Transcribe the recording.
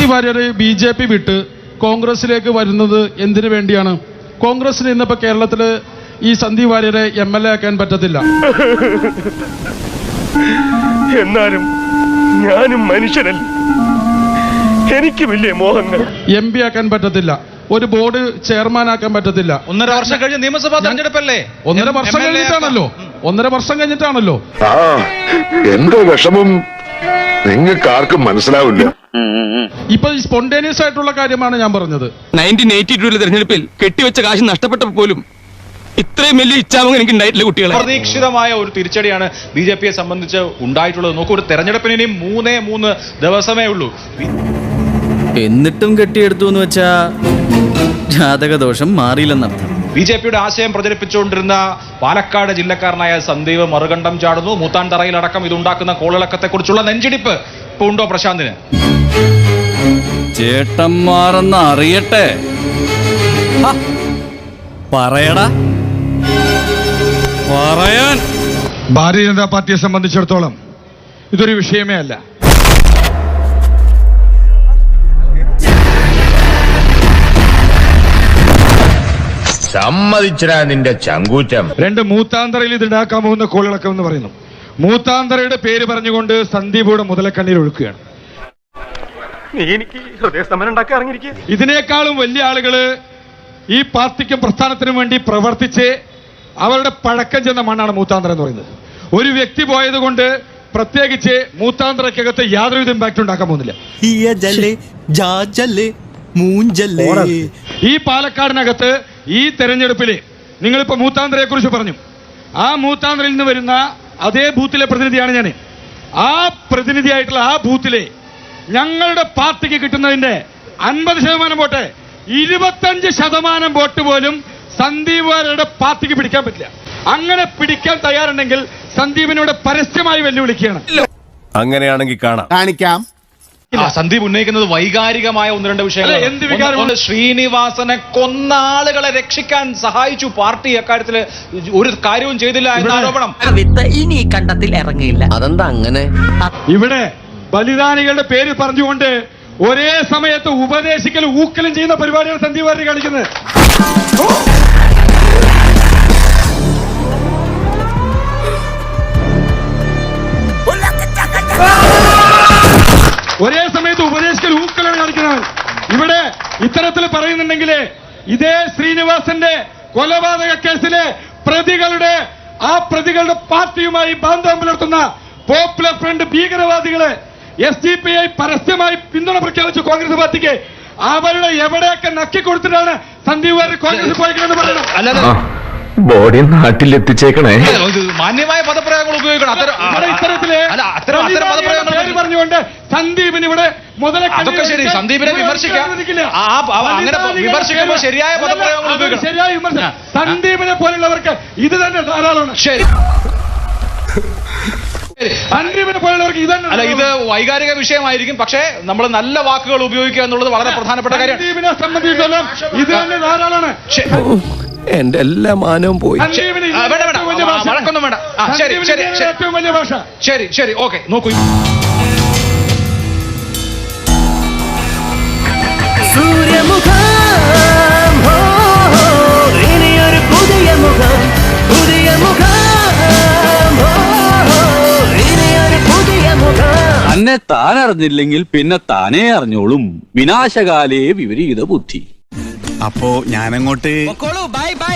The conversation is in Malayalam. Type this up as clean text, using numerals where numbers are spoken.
സന്ദീപ് വാര്യർ BJP വിട്ട് കോൺഗ്രസിലേക്ക് വരുന്നത് എന്തിനു വേണ്ടിയാണ്? കോൺഗ്രസിന് ഇന്നിപ്പോ കേരളത്തില് ഈ സന്ദീപ് വാര്യരെ MLA ആക്കാൻ പറ്റത്തില്ല. എന്നാലും ഞാനും മനുഷ്യനല്ല, എനിക്ക് വലിയ മോഹങ്ങൾ. MP ആക്കാൻ പറ്റത്തില്ല, ഒരു ബോർഡ് ചെയർമാൻ ആക്കാൻ പറ്റത്തില്ല. 1.5 വർഷം കഴിഞ്ഞ് നിയമസഭാ തെരഞ്ഞെടുപ്പല്ലേ? 1.5 വർഷം കഴിഞ്ഞിട്ടാണല്ലോ. 1.5 വർഷം കഴിഞ്ഞിട്ടാണല്ലോ. എന്റെ വിഷമം നിങ്ങൾക്ക് ആർക്കും മനസ്സിലാവില്ല. ഇപ്പൊ സ്പോണ്ടേനിയസ് ആയിട്ടുള്ള കാര്യമാണ് ഞാൻ പറഞ്ഞത്. 1982 തെരഞ്ഞെടുപ്പിൽ കെട്ടിവെച്ച കാശ് നഷ്ടപ്പെട്ടപ്പോൾ പോലും ഇത്രയും വലിയ ഇച്ഛാമം എനിക്ക് ഉണ്ടായിട്ടില്ല. കുട്ടികളെ പ്രതീക്ഷിതമായ ഒരു തിരിച്ചടിയാണ് BJP യെ സംബന്ധിച്ച് ഉണ്ടായിട്ടുള്ളത്. നോക്കൂ, ഒരു തെരഞ്ഞെടുപ്പിന് ഇനി 3 ദിവസമേ ഉള്ളൂ. എന്നിട്ടും കെട്ടിയെടുത്തു എന്ന് വെച്ചാ ജാതകദോഷം മാറിയില്ലെന്നർത്ഥം. BJP-യുടെ ആശയം പ്രചരിപ്പിച്ചുകൊണ്ടിരുന്ന പാലക്കാട് ജില്ലക്കാരനായ സന്ദീപ് മറുകണ്ഠം ചാടുന്നു. മൂത്താൻതറയിലടക്കം ഇതുണ്ടാക്കുന്ന കോളിളക്കത്തെക്കുറിച്ചുള്ള നെഞ്ചിടിപ്പ് ഇപ്പൊ ഉണ്ടോ പ്രശാന്തിന്? ചേട്ടന്മാരെന്ന് അറിയട്ടെ, പറയടാ. പറയാൻ ഭാരതീയ ജനതാ പാർട്ടിയെ സംബന്ധിച്ചിടത്തോളം ഇതൊരു വിഷയമേ അല്ല. സമ്മതിച്ചടാ നിന്റെ ചങ്കൂറ്റം. 2 മൂത്താന്തറയിൽ ഇത് ഉണ്ടാക്കാൻ പോകുന്ന കോളിളക്കം എന്ന് പറയുന്നു. മൂത്താന്തറയുടെ പേര് പറഞ്ഞുകൊണ്ട് സന്ദീപുടെ മുതലക്കണ്ണീർ ഒഴുക്കുകയാണ്. എനിക്ക് ഹൃദയസ്തംഭനം ഉണ്ടാക്കി ഇറങ്ങിയിരിക്കുക. ഇതിനേക്കാളും വലിയ ആളുകള് ഈ പാർട്ടിക്കും പ്രസ്ഥാനത്തിനും വേണ്ടി പ്രവർത്തിച്ച് അവരുടെ പഴക്കം ചെന്ന മണ്ണാണ് മൂത്താന്തര എന്ന് പറയുന്നത്. ഒരു വ്യക്തി പോയത് കൊണ്ട് പ്രത്യേകിച്ച് മൂത്താന്തരക്കകത്ത് യാതൊരുവിധ ഇമ്പാക്ട് ഉണ്ടാക്കാൻ പോകുന്നില്ല. ഈ പാലക്കാടിനകത്ത് ഈ തെരഞ്ഞെടുപ്പില് നിങ്ങളിപ്പോ മൂത്താന്തരയെ കുറിച്ച് പറഞ്ഞു. ആ മൂത്താന്തരയിൽ നിന്ന് വരുന്ന അതേ ബൂത്തിലെ പ്രതിനിധിയാണ് ഞാൻ. ആ പ്രതിനിധിയായിട്ടുള്ള ആ ബൂത്തിലെ ഞങ്ങളുടെ പാർട്ടിക്ക് കിട്ടുന്നതിന്റെ 50% വോട്ട്, 25% വോട്ട് പോലും സന്ദീപ് വാര്യരുടെ പാർട്ടിക്ക് പിടിക്കാൻ പറ്റില്ല. അങ്ങനെ പിടിക്കാൻ തയ്യാറുണ്ടെങ്കിൽ സന്ദീപിനോട് പരസ്യമായി വെല്ലുവിളിക്കുകയാണ്. അങ്ങനെയാണെങ്കിൽ കാണിക്കാം. സന്ദീപ് ഉന്നയിക്കുന്നത് വൈകാരികമായ 1-2 വിഷയങ്ങൾ. ശ്രീനിവാസനെ കൊന്ന ആളുകളെ രക്ഷിക്കാൻ സഹായിച്ചു പാർട്ടി, അക്കാര്യത്തിൽ ഒരു കാര്യവും ചെയ്തില്ല എന്ന ആരോപണം. ഇനി കണ്ടത്തിൽ ഇറങ്ങിയില്ല. അതെന്താ അങ്ങനെ? ഇവിടെ ബലിദാനികളുടെ പേര് പറഞ്ഞുകൊണ്ട് ഒരേ സമയത്ത് ഉപദേശിക്കലും ഊക്കലും ചെയ്യുന്ന പരിപാടിയാണ് സന്ദീപ് വാര്യർ കാണിക്കുന്നത്. ഒരേ സമയത്ത് ഉപദേശിക്കൽ ഊക്കലാണ് കാണിക്കുന്നത്. ഇവിടെ ഇത്തരത്തിൽ പറയുന്നുണ്ടെങ്കിൽ ഇതേ ശ്രീനിവാസന്റെ കൊലപാതക കേസിലെ പ്രതികളുടെ പാർട്ടിയുമായി ബന്ധം പുലർത്തുന്ന പോപ്പുലർ ഫ്രണ്ട് ഭീകരവാദികളെ SDPI പരസ്യമായി പിന്തുണ പ്രഖ്യാപിച്ചു കോൺഗ്രസ് പാർട്ടിക്ക്. അവരുടെ എവിടെയൊക്കെ നക്കി കൊടുത്തിട്ടാണ് സന്ദീപ് വാര്യർ കോൺഗ്രസ് പോയിക്കണമെന്ന് പറയണം. ബോഡി നാട്ടിലെത്തിച്ചേക്കണേ. മാന്യമായ പദപ്രയോഗങ്ങൾ ഉപയോഗിക്കണം. പേര് പറഞ്ഞുകൊണ്ട് സന്ദീപിന് ഇവിടെ അതൊക്കെ ശരി, സന്ദീപിനെ വിമർശിക്കാം. അങ്ങനെ വിമർശിക്കുമ്പോൾ ശരിയായ പദപ്രയോഗങ്ങൾ ഉപയോഗിക്കണം. ശരിയായ വിമർശനം. സന്ദീപിനെ പോലുള്ളവർക്ക് ഇത് തന്നെ ധാരാളമാണ്. ശരി, സന്ദീപിനെ പോലുള്ളവർക്ക് അല്ല, ഇത് വൈകാരിക വിഷയമായിരിക്കും, പക്ഷേ നമ്മൾ നല്ല വാക്കുകൾ ഉപയോഗിക്കുക എന്നുള്ളത് വളരെ പ്രധാനപ്പെട്ട കാര്യമാണ്. സന്ദീപിനെ സംബന്ധിച്ചിടത്തോളം ഇത് തന്നെ ധാരാളമാണ്. എന്റെ എല്ലാ മാനവും പോയി. വഴക്കൊന്നും വേണ്ട. ഏറ്റവും വലിയ ഭാഷ. ശരി, ഓക്കെ. നോക്കൂ, തന്നെ താൻ അറിഞ്ഞില്ലെങ്കിൽ പിന്നെ താനേ അറിഞ്ഞോളും. വിനാശകാലേ വിപരീത ബുദ്ധി. അപ്പോ ഞാനങ്ങോട്ട് ബൈ ബൈ.